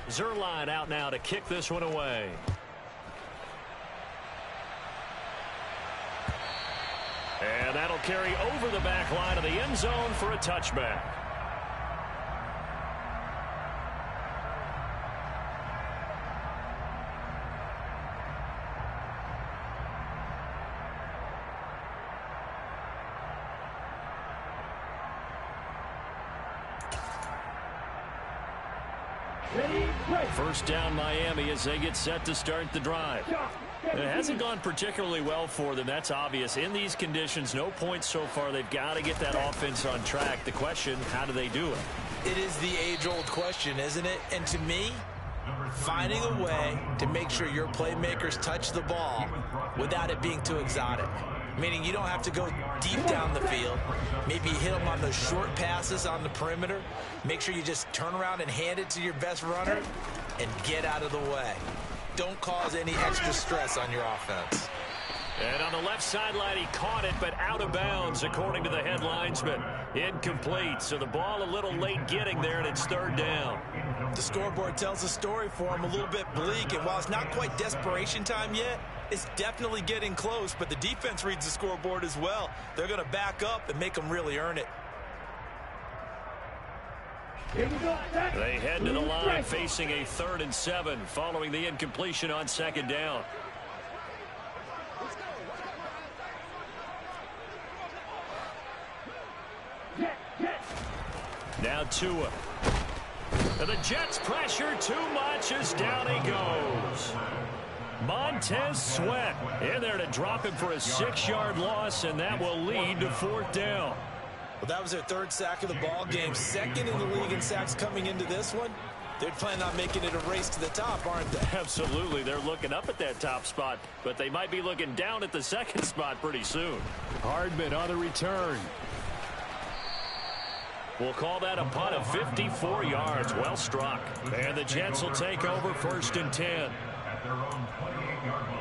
Zerline out now to kick this one away. And that'll carry over the back line of the end zone for a touchback. First down Miami as they get set to start the drive. It hasn't gone particularly well for them. That's obvious. In these conditions, no points so far. They've got to get that offense on track. The question, how do they do it? It is the age-old question, isn't it? And to me, finding a way to make sure your playmakers touch the ball without it being too exotic. Meaning you don't have to go deep down the field. Maybe you hit them on those short passes on the perimeter. Make sure you just turn around and hand it to your best runner and get out of the way. Don't cause any extra stress on your offense. And on the left sideline, he caught it, but out of bounds, according to the head linesman. Incomplete, so the ball a little late getting there, and it's third down. The scoreboard tells a story for him, a little bit bleak, and while it's not quite desperation time yet, it's definitely getting close, but the defense reads the scoreboard as well. They're going to back up and make them really earn it. They head to the line facing a 3rd and 7 following the incompletion on second down. Now Tua. And the Jets pressure too much as down he goes. Montez Sweat in there to drop him for a 6-yard loss, and that will lead to 4th down. Well, that was their 3rd sack of the ball game. 2nd in the league in sacks coming into this one. They're planning on making it a race to the top, aren't they? Absolutely. They're looking up at that top spot, but they might be looking down at the 2nd spot pretty soon. Hardman on the return. We'll call that a punt of 54 yards. Well struck. And the Jets will take over 1st and 10. At their own 28-yard line.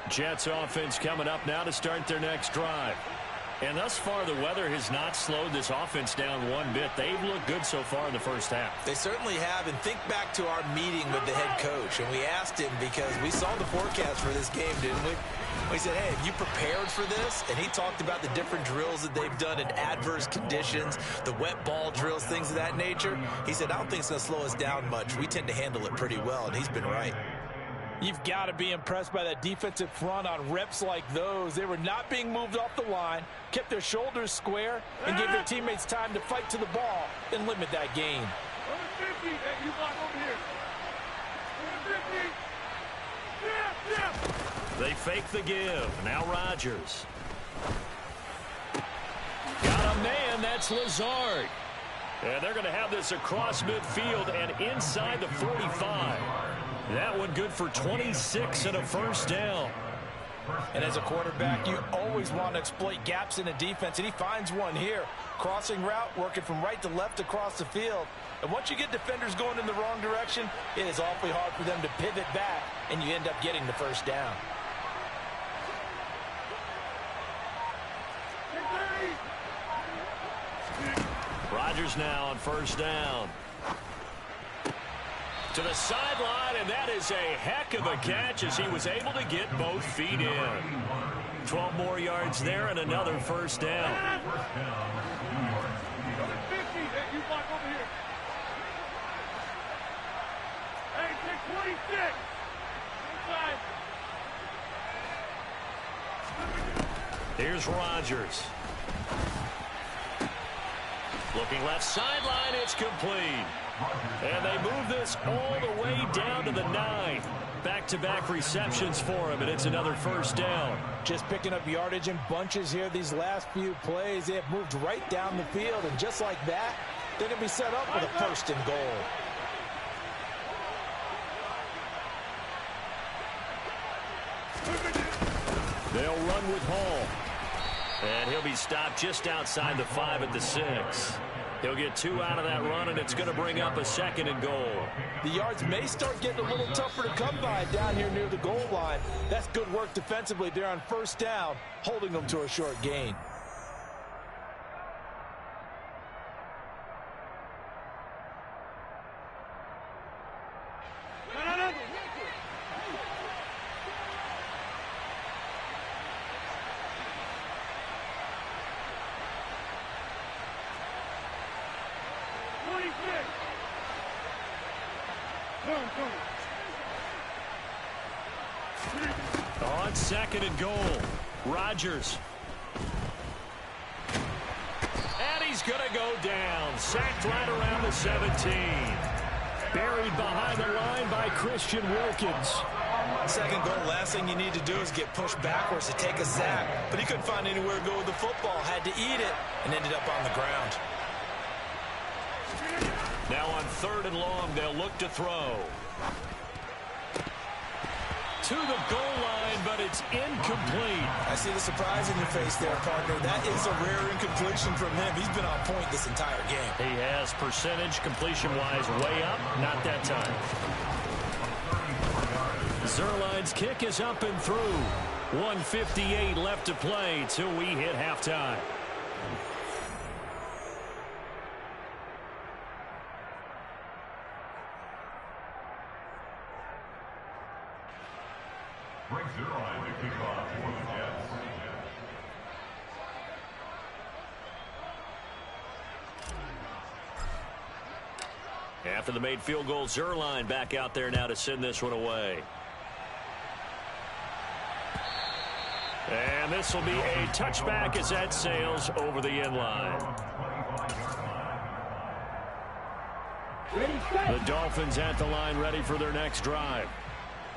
Jets offense coming up now to start their next drive. And thus far, the weather has not slowed this offense down one bit. They've looked good so far in the first half. They certainly have. And think back to our meeting with the head coach. And we asked him because we saw the forecast for this game, didn't we? We said, hey, have you prepared for this? And he talked about the different drills that they've done in adverse conditions, the wet ball drills, things of that nature. He said, I don't think it's going to slow us down much. We tend to handle it pretty well, and he's been right. You've got to be impressed by that defensive front on reps like those. They were not being moved off the line, kept their shoulders square, and gave their teammates time to fight to the ball and limit that gain. They fake the give. Now Rodgers. Got a man. That's Lazard. And they're going to have this across midfield and inside the 45. That one good for 26 and a 1st down. And as a quarterback, you always want to exploit gaps in a defense, and he finds one here. Crossing route, working from right to left across the field. And once you get defenders going in the wrong direction, it is awfully hard for them to pivot back, and you end up getting the 1st down. Rodgers now on 1st down. To the sideline, and that is a heck of a catch as he was able to get both feet in. 12 more yards there and another 1st down. Here's Rodgers. Looking left sideline, it's complete. And they move this all the way down to the 9. Back-to-back receptions for him, and it's another 1st down. Just picking up yardage in bunches here these last few plays. They have moved right down the field, and just like that, they're going to be set up with a 1st and goal. They'll run with Hall. And he'll be stopped just outside the 5 at the 6. He'll get 2 out of that run, and it's going to bring up a 2nd and goal. The yards may start getting a little tougher to come by down here near the goal line. That's good work defensively there on 1st down, holding them to a short gain. On 2nd and goal, Rodgers. And he's going to go down. Sacked right around the 17. Buried behind the line by Christian Wilkins. 2nd goal, last thing you need to do is get pushed backwards to take a sack. But he couldn't find anywhere to go with the football. Had to eat it and ended up on the ground. Now on 3rd and long, they'll look to throw. To the goal line, but it's incomplete. I see the surprise in your face there, partner. That is a rare incompletion from him. He's been on point this entire game. He has percentage completion-wise way up. Not that time. Zerline's kick is up and through. 1:58 left to play till we hit halftime. Brings their line to kick off for the Jets. After the made field goal, Zerline back out there now to send this one away. And this will be a touchback as that sails over the end line. The Dolphins at the line ready for their next drive.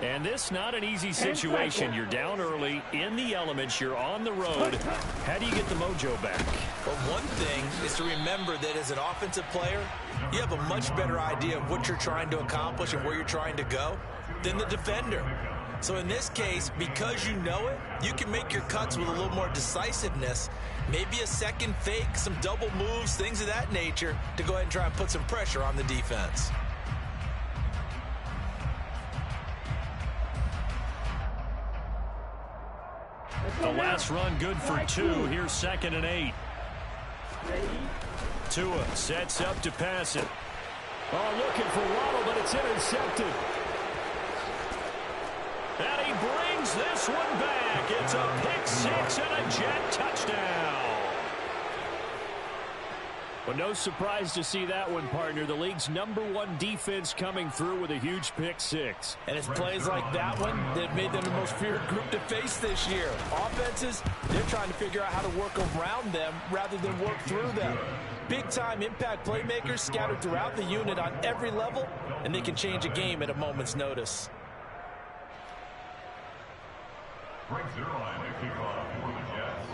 And this not an easy situation. You're down early, in the elements, you're on the road. How do you get the mojo back? Well, one thing is to remember that as an offensive player, you have a much better idea of what you're trying to accomplish and where you're trying to go than the defender. So in this case, because you know it, you can make your cuts with a little more decisiveness. Maybe a second fake, some double moves, things of that nature to go ahead and try and put some pressure on the defense. The last run good for 2. Here's 2nd and 8. Tua sets up to pass it. Oh, looking for Waddle, but it's intercepted. And he brings this one back. It's a pick 6 and a Jet touchdown. Well, no surprise to see that one, partner. The league's #1 defense coming through with a huge pick 6. And it's plays like that one that made them the most feared group to face this year. Offenses, they're trying to figure out how to work around them rather than work through them. Big-time impact playmakers scattered throughout the unit on every level, and they can change a game at a moment's notice. Brings their line to kick off for the Jets.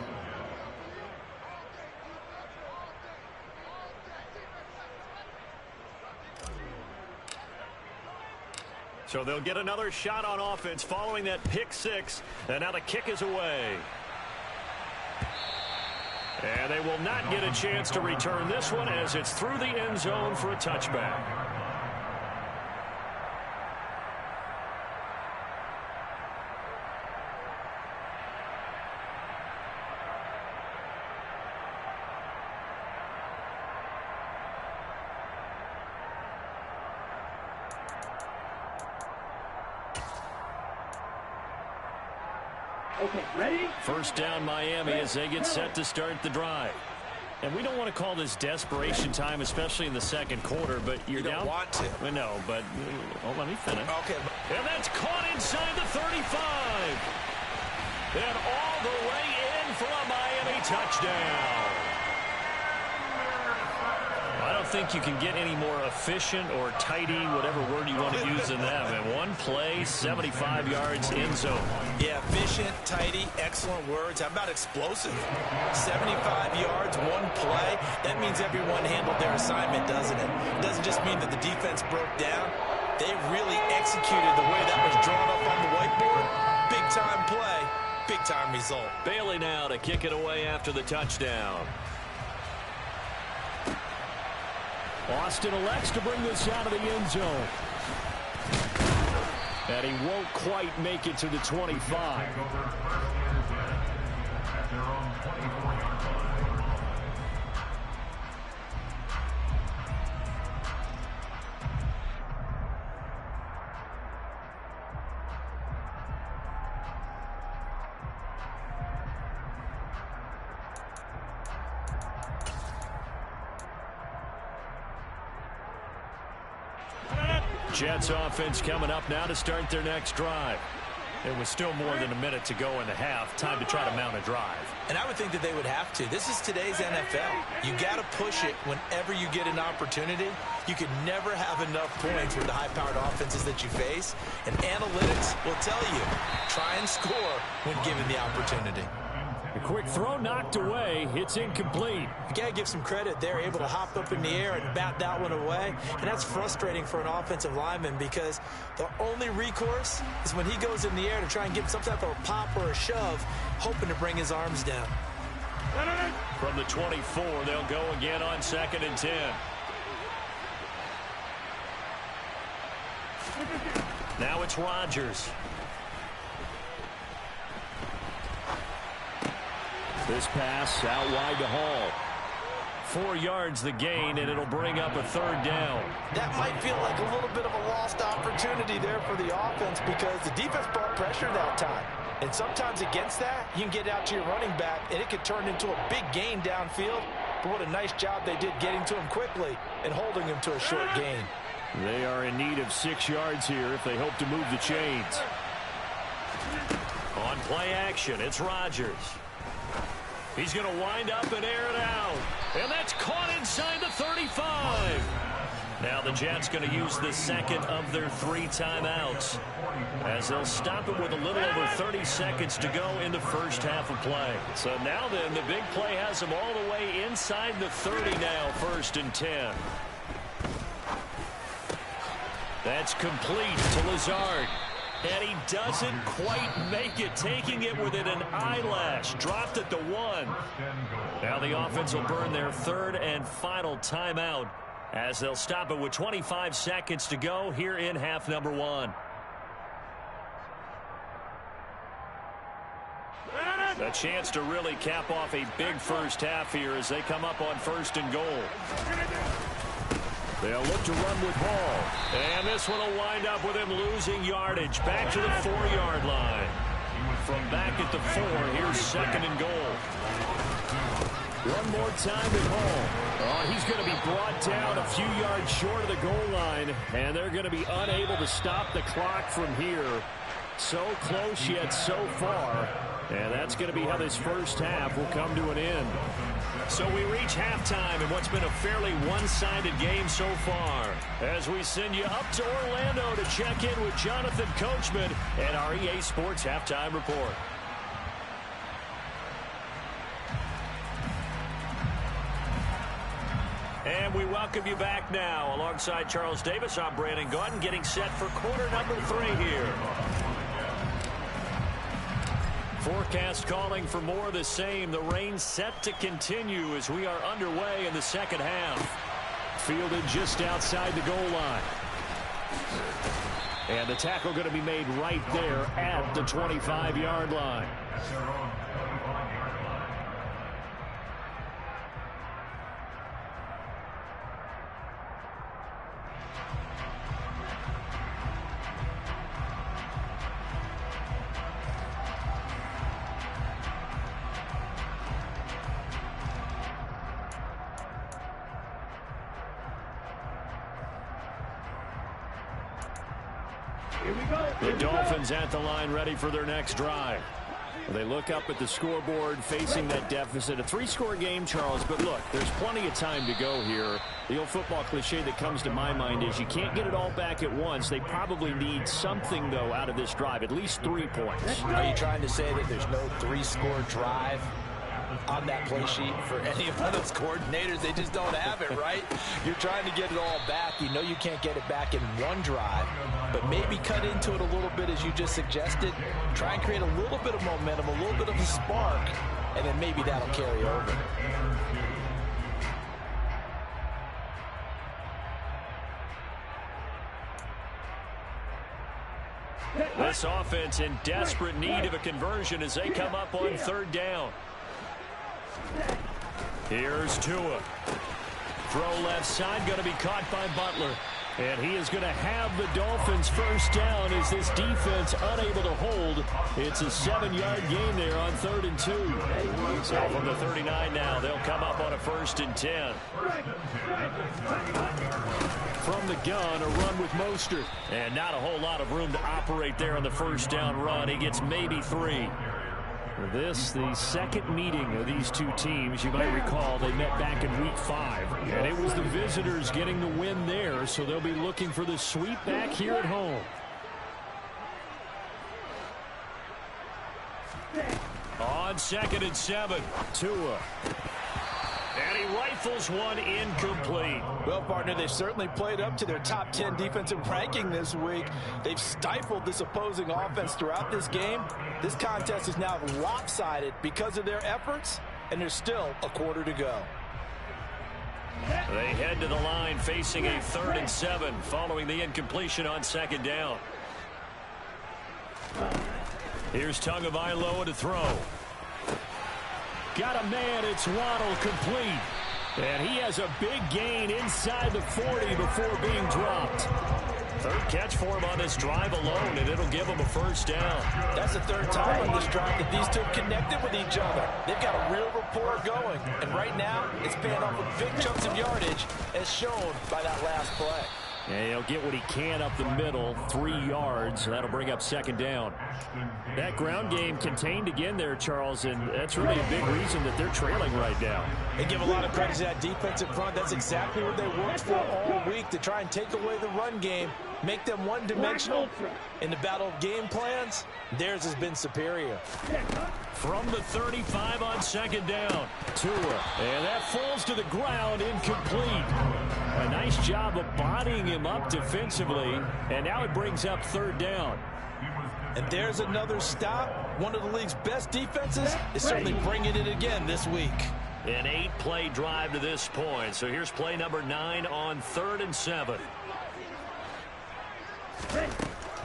So they'll get another shot on offense following that pick 6. And now the kick is away. And they will not get a chance to return this one as it's through the end zone for a touchback. Okay, ready? First down Miami as they get set to start the drive. And we don't want to call this desperation time, especially in the second quarter, but you're down. You don't want to. I know, but let me finish. Okay. And that's caught inside the 35. And all the way in for a Miami touchdown. I don't think you can get any more efficient or tidy, whatever word you want to use in that. And one play, 75 yards in zone. Yeah, efficient, tidy, excellent words. How about explosive? 75 yards, one play. That means everyone handled their assignment, doesn't it? It doesn't just mean that the defense broke down. They really executed the way that was drawn up on the whiteboard. Big-time play, big-time result. Bailey now to kick it away after the touchdown. Austin elects to bring this out of the end zone. And he won't quite make it to the 25. Jets offense coming up now to start their next drive. It was still more than a minute to go in the half. Time to try to mount a drive. And I would think that they would have to. This is today's NFL. You got to push it whenever you get an opportunity. You can never have enough points with the high-powered offenses that you face. And analytics will tell you, try and score when given the opportunity. A quick throw knocked away. It's incomplete. You got to give some credit. They're able to hop up in the air and bat that one away. And that's frustrating for an offensive lineman because the only recourse is when he goes in the air to try and get some type of a pop or a shove, hoping to bring his arms down. From the 24, they'll go again on 2nd and 10. Now it's Rodgers. This pass out wide to Hall. 4 yards the gain, and it'll bring up a 3rd down. That might feel like a little bit of a lost opportunity there for the offense because the defense brought pressure that time. And sometimes against that, you can get out to your running back, and it could turn into a big gain downfield. But what a nice job they did getting to him quickly and holding him to a short gain. They are in need of 6 yards here if they hope to move the chains. On play action, it's Rodgers. He's going to wind up and air it out. And that's caught inside the 35. Now the Jets going to use the second of their 3 timeouts as they'll stop it with a little over 30 seconds to go in the first half of play. So now then, the big play has them all the way inside the 30 now, 1st and 10. That's complete to Lazard. And he doesn't quite make it, taking it within an eyelash. Dropped at the 1. Now the offense will burn their 3rd and final timeout as they'll stop it with 25 seconds to go here in half number 1. A chance to really cap off a big first half here as they come up on 1st and goal. They'll look to run with Hall. And this one will wind up with him losing yardage. Back to the 4-yard line. From back at the 4, here's 2nd and goal. One more time with Hall. Oh, he's going to be brought down a few yards short of the goal line. And they're going to be unable to stop the clock from here. So close yet so far. And that's going to be how this first half will come to an end. So we reach halftime in what's been a fairly one-sided game so far. As we send you up to Orlando to check in with Jonathan Coachman and our EA Sports Halftime Report. And we welcome you back now. Alongside Charles Davis, I'm Brandon Gaudin, getting set for quarter number 3 here. Forecast calling for more of the same. The rain set to continue as we are underway in the second half. Fielded just outside the goal line. And the tackle going to be made right there at the 25-yard line. The Dolphins at the line ready for their next drive. They look up at the scoreboard facing that deficit. A 3-score game, Charles, but look, there's plenty of time to go here. The old football cliche that comes to my mind is you can't get it all back at once. They probably need something, though, out of this drive, at least 3 points. Are you trying to say that there's no 3-score drive on that play sheet for any of those coordinators? They just don't have it, right? You're trying to get it all back. You know you can't get it back in one drive, but maybe cut into it a little bit as you just suggested. Try and create a little bit of momentum, a little bit of a spark, and then maybe that'll carry over. This offense in desperate need of a conversion as they come up on third down. Here's Tua. Throw left side, going to be caught by Butler. And he is going to have the Dolphins first down as this defense unable to hold. It's a 7-yard gain there on 3rd and 2. So from the 39 now, they'll come up on a 1st and 10. From the gun, a run with Mostert. And not a whole lot of room to operate there on the first down run. He gets maybe 3. This, the second meeting of these two teams. You might recall they met back in week 5. And it was the visitors getting the win there, so they'll be looking for the sweep back here at home. On 2nd and 7, Tua. And he rifles one incomplete. Well, partner, they've certainly played up to their top 10 defensive ranking this week. They've stifled this opposing offense throughout this game. This contest is now lopsided because of their efforts, and there's still a quarter to go. They head to the line facing a 3rd and 7 following the incompletion on 2nd down. Here's Tagovailoa to throw. Got a man, it's Waddle, complete. And he has a big gain inside the 40 before being dropped. 3rd catch for him on this drive alone, and it'll give him a first down. That's the 3rd time on this drive that these two have connected with each other. They've got a real rapport going, and right now it's paying off with big chunks of yardage as shown by that last play. And he'll get what he can up the middle, 3 yards. That'll bring up 2nd down. That ground game contained again there, Charles, and that's really a big reason that they're trailing right now. They give a lot of credit to that defensive front. That's exactly what they worked for all week, to try and take away the run game, make them one-dimensional. In the battle of game plans, theirs has been superior. From the 35 on 2nd down, Tua. And that falls to the ground, incomplete. A nice job of bodying him up defensively, and now it brings up 3rd down. And there's another stop. One of the league's best defenses is certainly bringing it again this week. An 8-play drive to this point. So here's play number 9 on 3rd and 7.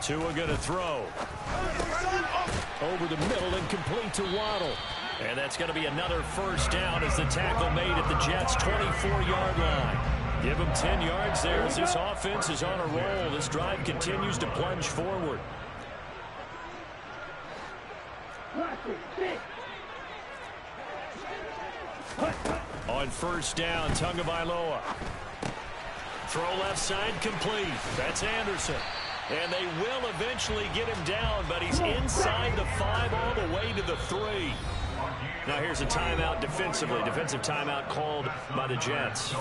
Tua going to throw. Over the middle and complete to Waddle. And that's going to be another first down as the tackle made at the Jets' 24-yard line. Give him 10 yards there as this offense is on a roll. This drive continues to plunge forward. On first down, Tagovailoa. Throw left side, complete. That's Anderson. And they will eventually get him down, but he's inside the 5 all the way to the 3. Now here's a timeout defensively. Defensive timeout called by the Jets.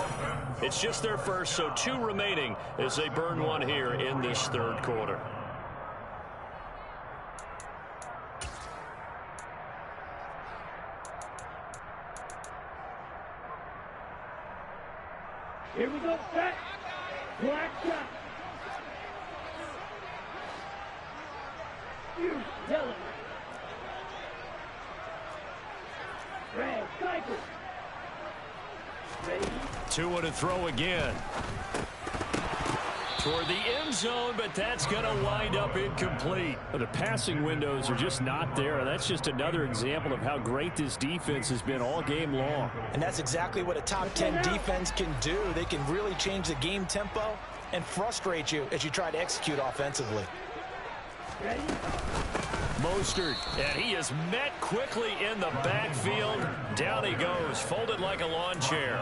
It's just their first, so 2 remaining as they burn one here in this 3rd quarter. Here we go, set. Black shot. You yellow. Red cycle. Ready. Tua to throw again. Toward the end zone, but that's going to wind up incomplete. The passing windows are just not there. That's just another example of how great this defense has been all game long. And that's exactly what a top 10 defense can do. They can really change the game tempo and frustrate you as you try to execute offensively. Ready. Mostert, and he is met quickly in the backfield. Down he goes, folded like a lawn chair.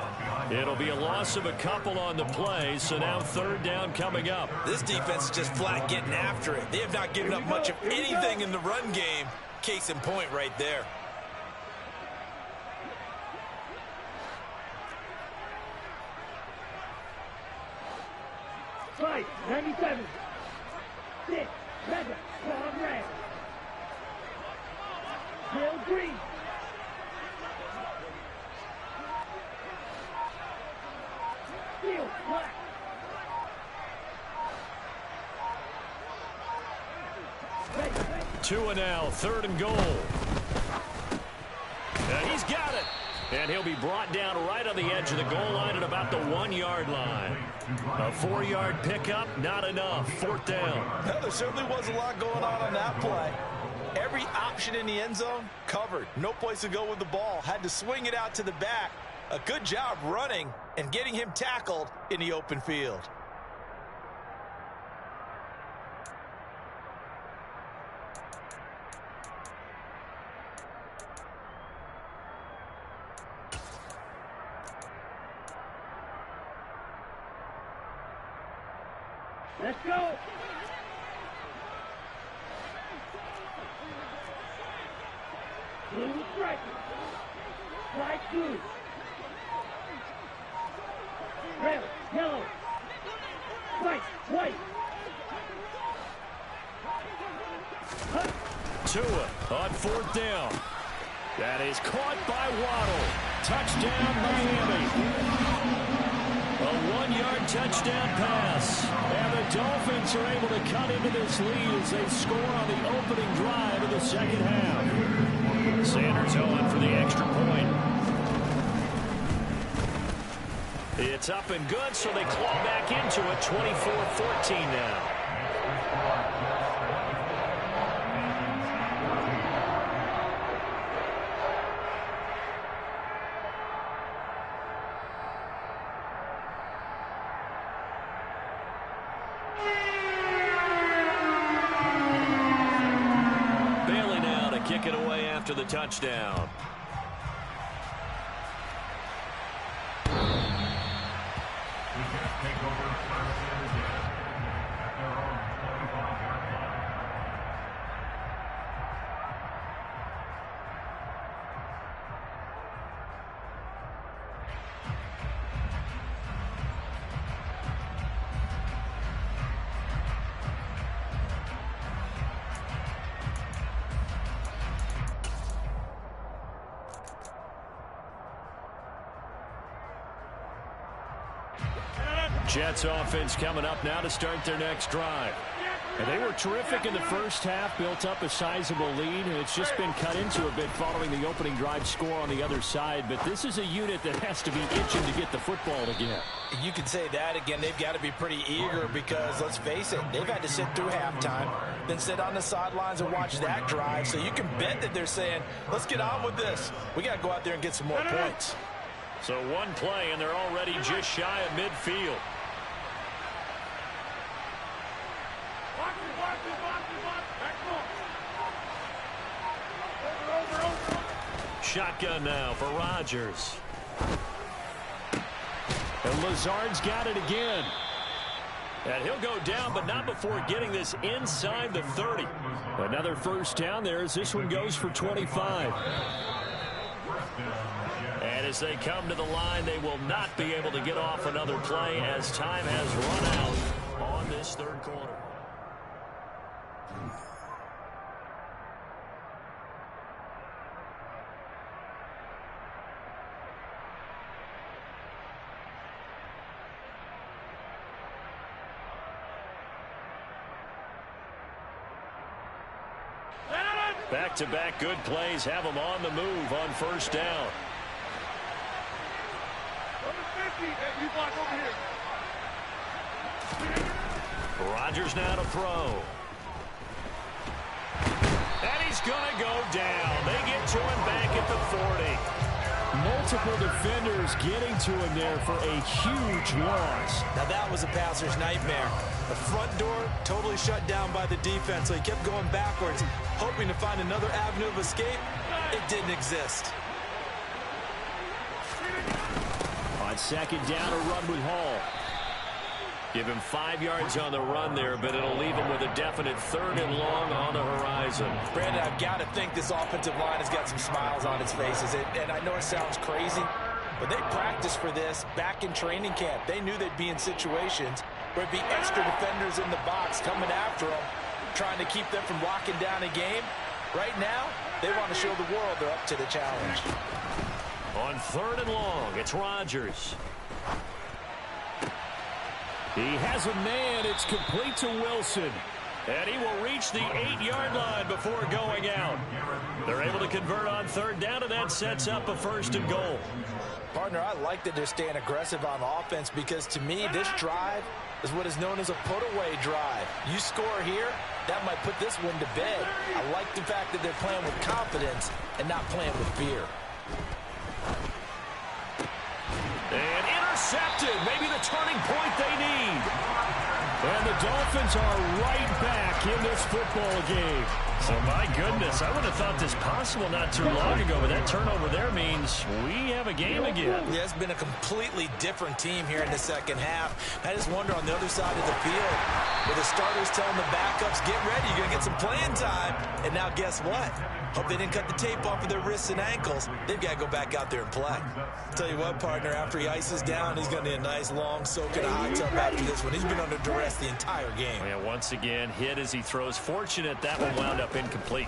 It'll be a loss of a couple on the play, so now 3rd down coming up. This defense is just flat getting after it. They have not given up much of anything in the run game. Case in point right there. Fight, 97. 6, 7, 12, red. Bill Green. Steel, black. Tua now, 3rd and goal. And he's got it. And he'll be brought down right on the edge of the goal line at about the 1-yard line. A 4-yard pickup, not enough. 4th down. Well, there certainly was a lot going on that play. Every option in the end zone covered. No place to go with the ball. Had to swing it out to the back. A good job running and getting him tackled in the open field. Let's go. Blue striker. White blue. Red, yellow. White. Tua on 4th down. That is caught by Waddle. Touchdown, Miami. A 1-yard touchdown pass. And the Dolphins are able to cut into this lead as they score on the opening drive of the second half. Sanders on for the extra point. It's up and good, so they claw back into it, 24-14 now. Kick it away after the touchdown. Take over first and 10 at their own 25-yard line. Jets offense coming up now to start their next drive. And they were terrific in the first half, built up a sizable lead, and it's just been cut into a bit following the opening drive score on the other side. But this is a unit that has to be itching to get the football again. You can say that again. They've got to be pretty eager because, let's face it, they've had to sit through halftime, then sit on the sidelines and watch that drive. So you can bet that they're saying, let's get on with this. We got to go out there and get some more points. So one play, and they're already just shy of midfield. Shotgun now for Rodgers. And Lazard's got it again. And he'll go down, but not before getting this inside the 30. Another first down there as this one goes for 25. And as they come to the line, they will not be able to get off another play as time has run out on this third quarter. Back-to-back good plays have them on the move on first down. Rodgers now to throw. And he's going to go down. They get to him back at the 40. Multiple defenders getting to him there for a huge loss. Now that was a passer's nightmare. The front door totally shut down by the defense, so he kept going backwards, hoping to find another avenue of escape. It didn't exist. On second down, a run with Hall. Give him 5 yards on the run there, but it'll leave him with a definite 3rd and long on the horizon. Brandon, I've got to think this offensive line has got some smiles on its faces. And I know it sounds crazy, but they practiced for this back in training camp. They knew they'd be in situations where it'd be extra defenders in the box coming after them, trying to keep them from locking down a game. Right now, they want to show the world they're up to the challenge. On 3rd and long, it's Rodgers. He has a man. It's complete to Wilson. And he will reach the 8-yard line before going out. They're able to convert on third down, and that sets up a 1st and goal. Partner, I like that they're staying aggressive on offense because, to me, this drive is what is known as a put-away drive. You score here, that might put this one to bed. I like the fact that they're playing with confidence and not playing with fear. And intercepted. Maybe the turning point they need. And the Dolphins are right back in this football game. So, my goodness, I would have thought this possible not too long ago, but that turnover there means we have a game again. Yeah, it's been a completely different team here in the second half. I just wonder on the other side of the field, with the starters telling the backups, get ready, you're going to get some playing time. And now guess what? Hope they didn't cut the tape off of their wrists and ankles. They've got to go back out there and play. Tell you what, partner, after he ices down, he's going to need a nice long soak in a hot tub after this one. He's been under duress the entire game. Yeah, once again, hit as he throws. Fortunate that one wound up incomplete.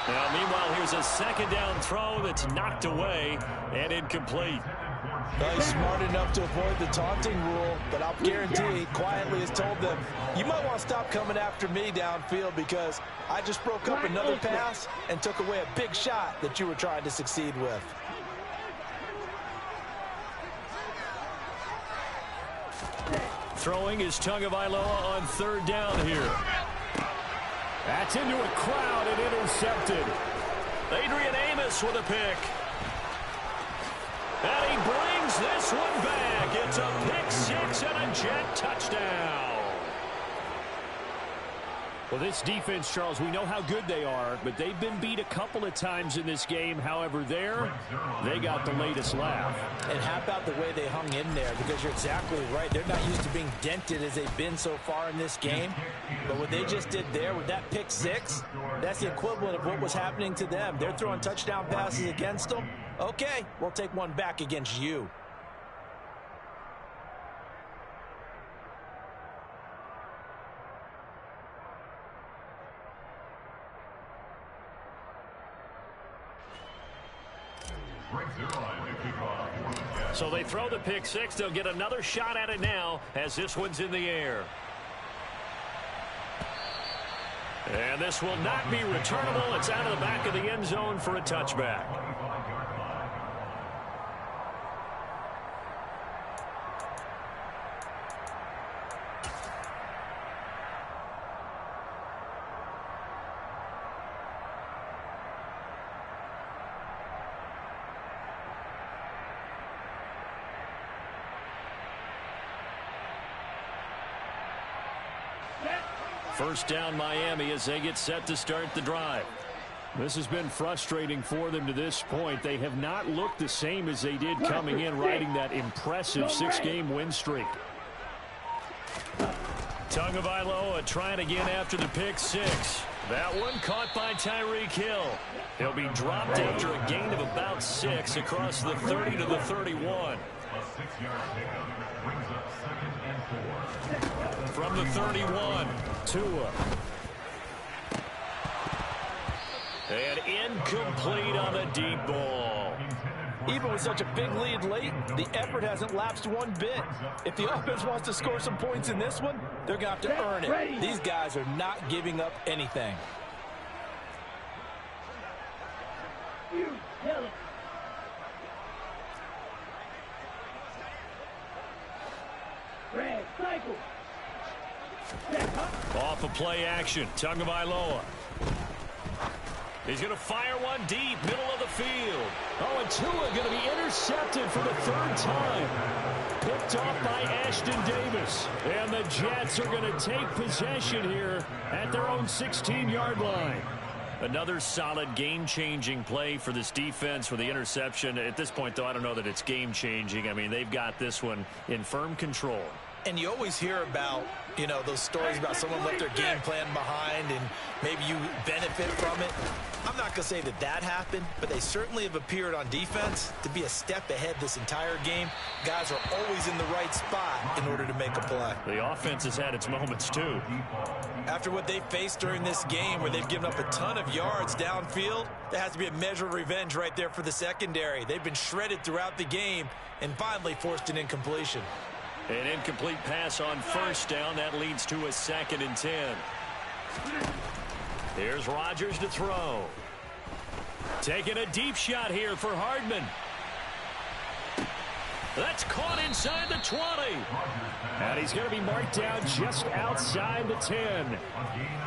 Now, meanwhile, here's a 2nd down throw that's knocked away and incomplete. Well, he's smart enough to avoid the taunting rule, but I'll guarantee he quietly has told them, you might want to stop coming after me downfield because I just broke up another pass and took away a big shot that you were trying to succeed with. Throwing is Tagovailoa on 3rd down here. That's into a crowd and intercepted. Adrian Amos with a pick. And he brings this one back. It's a pick 6 and a Jet touchdown. Well, this defense, Charles, we know how good they are, but they've been beat a couple of times in this game. However, they got the latest laugh. And how about the way they hung in there? Because you're exactly right. They're not used to being dented as they've been so far in this game. But what they just did there with that pick 6, that's the equivalent of what was happening to them. They're throwing touchdown passes against them. Okay, we'll take one back against you. So they throw the pick 6. They'll get another shot at it now as this one's in the air. And this will not be returnable. It's out of the back of the end zone for a touchback. First down Miami as they get set to start the drive. This has been frustrating for them to this point. They have not looked the same as they did coming in, riding that impressive 6-game win streak. Tagovailoa trying again after the pick 6. That one caught by Tyreek Hill. He'll be dropped after a gain of about 6 across the 30 to the 31. A 6-yard pickup brings up 2nd and 4. From the 31, Tua. And incomplete on the deep ball. Even with such a big lead late, the effort hasn't lapsed one bit. If the offense wants to score some points in this one, they're going to have to earn it. These guys are not giving up anything. Off of play action, Tagovailoa. He's going to fire one deep, middle of the field. Oh, and Tua going to be intercepted for the 3rd time. Picked off by Ashton Davis. And the Jets are going to take possession here at their own 16-yard line. Another solid game-changing play for this defense with the interception. At this point, though, I don't know that it's game-changing. I mean, they've got this one in firm control. And you always hear about, you know, those stories about someone left their game plan behind and maybe you benefit from it. I'm not going to say that that happened, but they certainly have appeared on defense to be a step ahead this entire game. Guys are always in the right spot in order to make a play. The offense has had its moments, too. After what they faced during this game where they've given up a ton of yards downfield, there has to be a measure of revenge right there for the secondary. They've been shredded throughout the game and finally forced an incompletion. An incomplete pass on first down. That leads to a 2nd and 10. Here's Rodgers to throw. Taking a deep shot here for Hardman. That's caught inside the 20. And he's going to be marked down just outside the 10.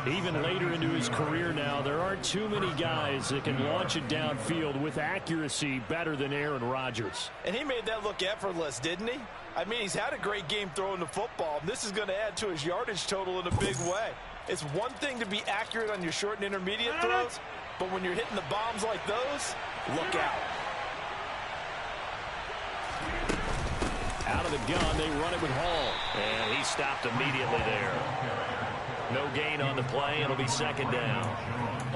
Even later into his career now, there aren't too many guys that can launch it downfield with accuracy better than Aaron Rodgers. And he made that look effortless, didn't he? I mean, he's had a great game throwing the football. This is going to add to his yardage total in a big way. It's one thing to be accurate on your short and intermediate throws, but when you're hitting the bombs like those, look out. Out of the gun, they run it with Hall. And he stopped immediately there. No gain on the play. It'll be 2nd down.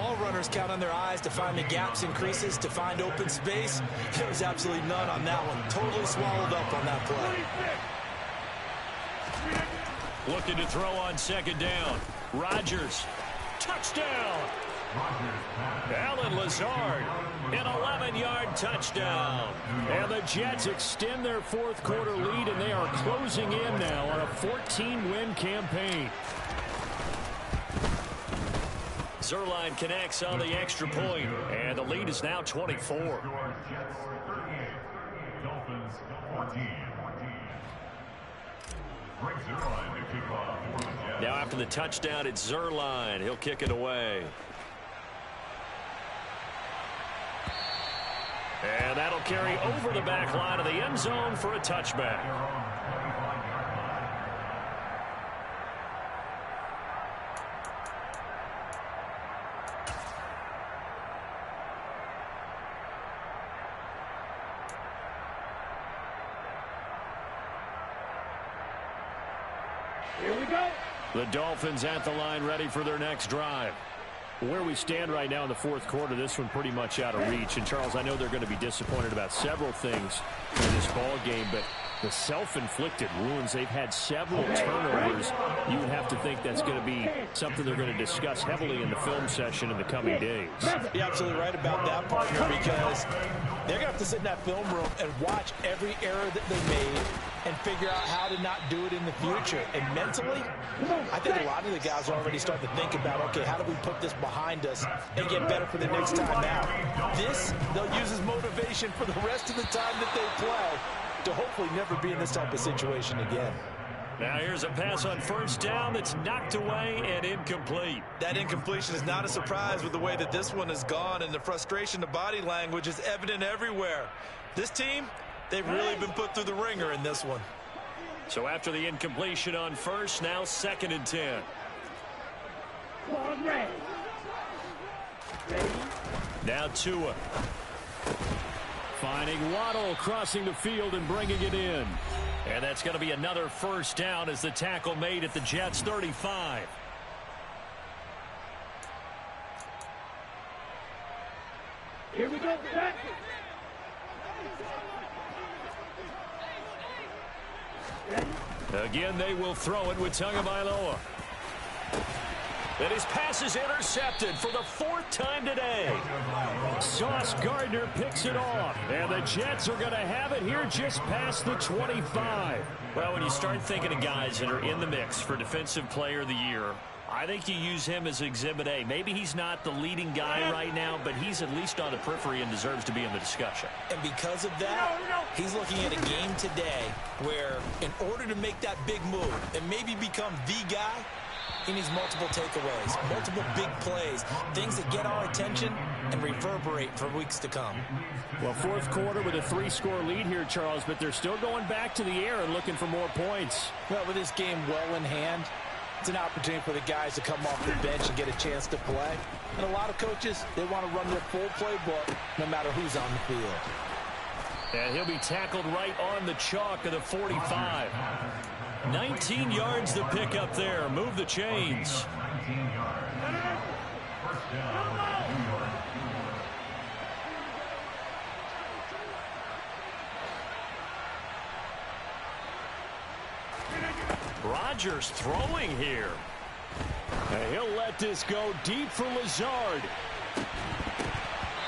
All runners count on their eyes to find the gaps and creases, to find open space. There was absolutely none on that one. Totally swallowed up on that play. Looking to throw on 2nd down. Rodgers. Touchdown. Allen Lazard. An 11-yard touchdown. And the Jets extend their 4th quarter lead, and they are closing in now on a 14-win campaign. Zerline connects on the extra point, and the lead is now 24. Now after the touchdown, it's Zerline. He'll kick it away. And that'll carry over the back line of the end zone for a touchback. Here we go. The Dolphins at the line ready for their next drive. Where we stand right now in the 4th quarter, this one pretty much out of reach. And, Charles, I know they're going to be disappointed about several things in this ball game, but the self-inflicted wounds, they've had several turnovers. You would have to think that's going to be something they're going to discuss heavily in the film session in the coming days. You're absolutely right about that, partner, because they're going to have to sit in that film room and watch every error that they made and figure out how to not do it in the future. And mentally, I think a lot of the guys are already starting to think about, okay, how do we put this behind us and get better for the next time out? This, they'll use as motivation for the rest of the time that they play to hopefully never be in this type of situation again. Now here's a pass on first down that's knocked away and incomplete. That incompletion is not a surprise with the way that this one has gone, and the frustration, the body language is evident everywhere. This team, they've really been put through the ringer in this one. So after the incompletion on first, now 2nd and 10. Ball ready. Ready. Now Tua. Finding Waddle crossing the field and bringing it in. And that's going to be another first down as the tackle made at the Jets' 35. Here we go. Set. Ready. Again, they will throw it with Tagovailoa. And his pass is intercepted for the 4th time today. Sauce Gardner picks it off. And the Jets are going to have it here just past the 25. Well, when you start thinking of guys that are in the mix for Defensive Player of the Year, I think you use him as Exhibit A. Maybe he's not the leading guy right now, but he's at least on the periphery and deserves to be in the discussion. And because of that, he's looking at a game today where in order to make that big move and maybe become the guy, he needs multiple takeaways, multiple big plays, things that get our attention and reverberate for weeks to come. Well, 4th quarter with a 3-score lead here, Charles, but they're still going back to the air and looking for more points. Well, with this game well in hand, it's an opportunity for the guys to come off the bench and get a chance to play. And a lot of coaches, they want to run their full playbook no matter who's on the field. And he'll be tackled right on the chalk of the 45. 19 yards to pick up there. Move the chains. 19 yards. First down, New York. Rodgers throwing here. And he'll let this go deep for Lazard.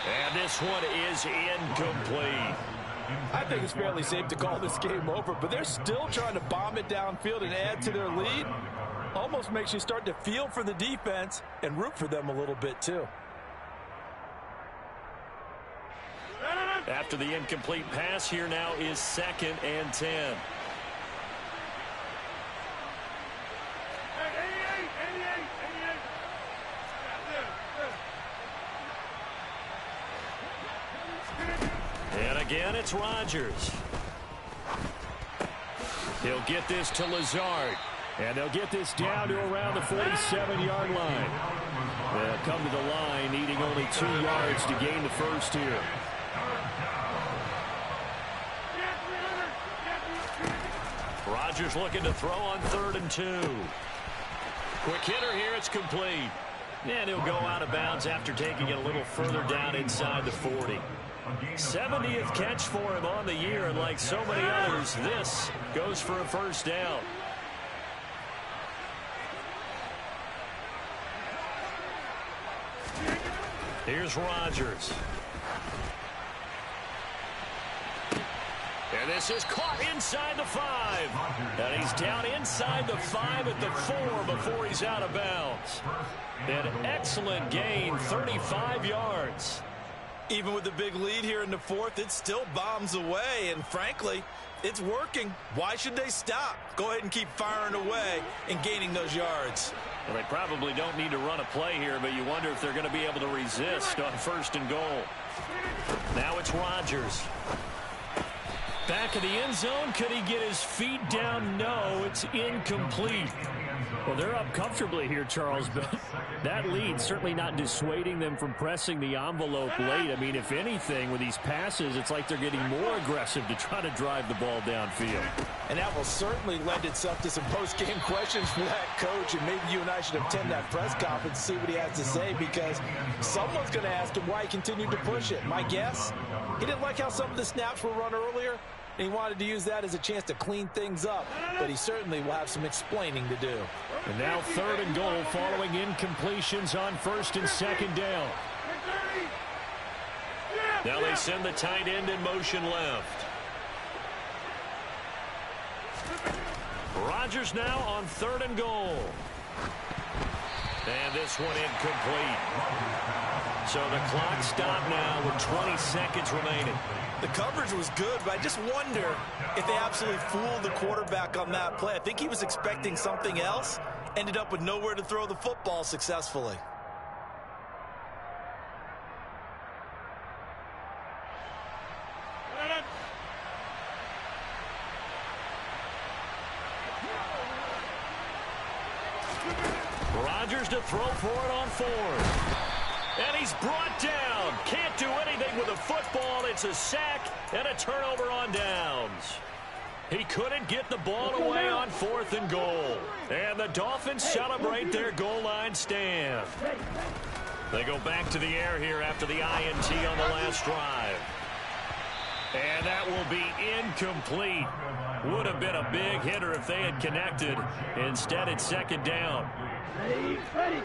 And this one is incomplete. I think it's fairly safe to call this game over, but they're still trying to bomb it downfield and add to their lead. Almost makes you start to feel for the defense and root for them a little bit too. After the incomplete pass, here now is 2nd and 10. And again, it's Rodgers. He'll get this to Lazard. And they'll get this down to around the 47-yard line. They'll come to the line, needing only 2 yards to gain the first here. Rodgers looking to throw on 3rd and 2. Quick hitter here, it's complete. And he'll go out of bounds after taking it a little further down inside the 40. 70th catch for him on the year, and like so many others, this goes for a first down. Here's Rodgers. And this is caught inside the 5. And he's down inside the 5 at the 4 before he's out of bounds. An excellent gain, 35 yards. Even with the big lead here in the 4th, it still bombs away, and frankly, it's working. Why should they stop? Go ahead and keep firing away and gaining those yards. Well, they probably don't need to run a play here, but you wonder if they're going to be able to resist on 1st and goal. Now it's Rodgers. Back of the end zone. Could he get his feet down? No, it's incomplete. Well, they're up comfortably here, Charles, but that lead certainly not dissuading them from pressing the envelope late. I mean, if anything, with these passes, it's like they're getting more aggressive to try to drive the ball downfield. And that will certainly lend itself to some post-game questions for that coach, and maybe you and I should attend that press conference and see what he has to say, because someone's going to ask him why he continued to push it. My guess, he didn't like how some of the snaps were run earlier, and he wanted to use that as a chance to clean things up, but he certainly will have some explaining to do. And now 3rd and goal following incompletions on 1st and 2nd down. Now they send the tight end in motion left. Rodgers now on 3rd and goal. And this one incomplete. So the clock stopped now with 20 seconds remaining. The coverage was good, but I just wonder if they absolutely fooled the quarterback on that play. I think he was expecting something else, ended up with nowhere to throw the football successfully. Rodgers to throw for it on 4th. And he's brought down. Can't do anything with a football. It's a sack and a turnover on downs. He couldn't get the ball away on 4th and goal. And the Dolphins celebrate their goal line stand. They go back to the air here after the INT on the last drive. And that will be incomplete. Would have been a big hitter if they had connected. Instead, it's 2nd down.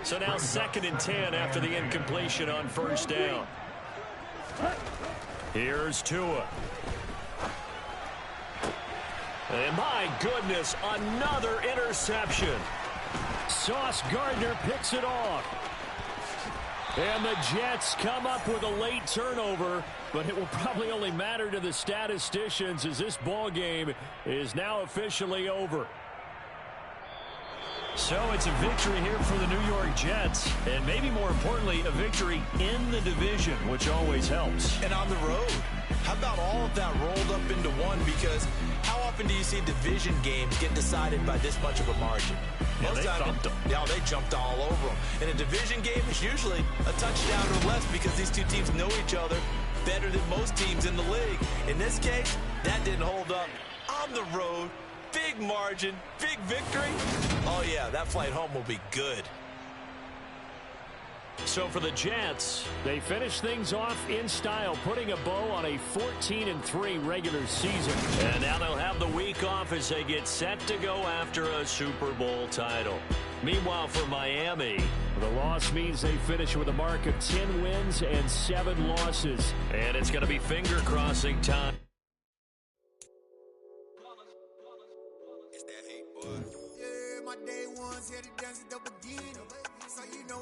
So now 2nd and 10 after the incompletion on 1st down. Here's Tua. And my goodness, another interception. Sauce Gardner picks it off. And the Jets come up with a late turnover, but it will probably only matter to the statisticians as this ball game is now officially over. So it's a victory here for the New York Jets, and maybe more importantly, a victory in the division, which always helps. And on the road. How about all of that rolled up into one? Because how often do you see division games get decided by this much of a margin? Most times, they jumped all over them. In a division game, it's usually a touchdown or less because these two teams know each other better than most teams in the league. In this case, that didn't hold up. On the road, big margin, big victory. Oh, yeah, that flight home will be good. So for the Jets, they finish things off in style, putting a bow on a 14-3 regular season. And now they'll have the week off as they get set to go after a Super Bowl title. Meanwhile, for Miami, the loss means they finish with a mark of 10 wins and 7 losses. And it's going to be finger-crossing time.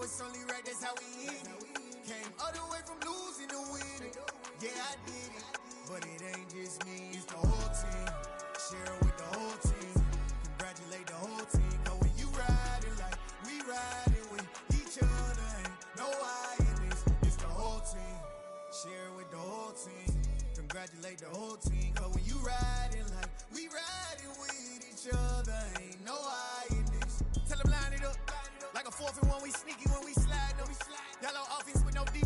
it's only right, that's how we end it. Came all the way from losing to winning. Yeah, I did it, but it ain't just me, it's the whole team. Share it with the whole team. Congratulate the whole team. Cause when you riding like we riding with each other, ain't no I in this. It's the whole team. Share it with the whole team. Congratulate the whole team. Cause when you riding like we riding with each other, ain't no I in this. Tell them line it up. Like a 4th and 1, we sneaky when we slide them. Yellow offense with no D.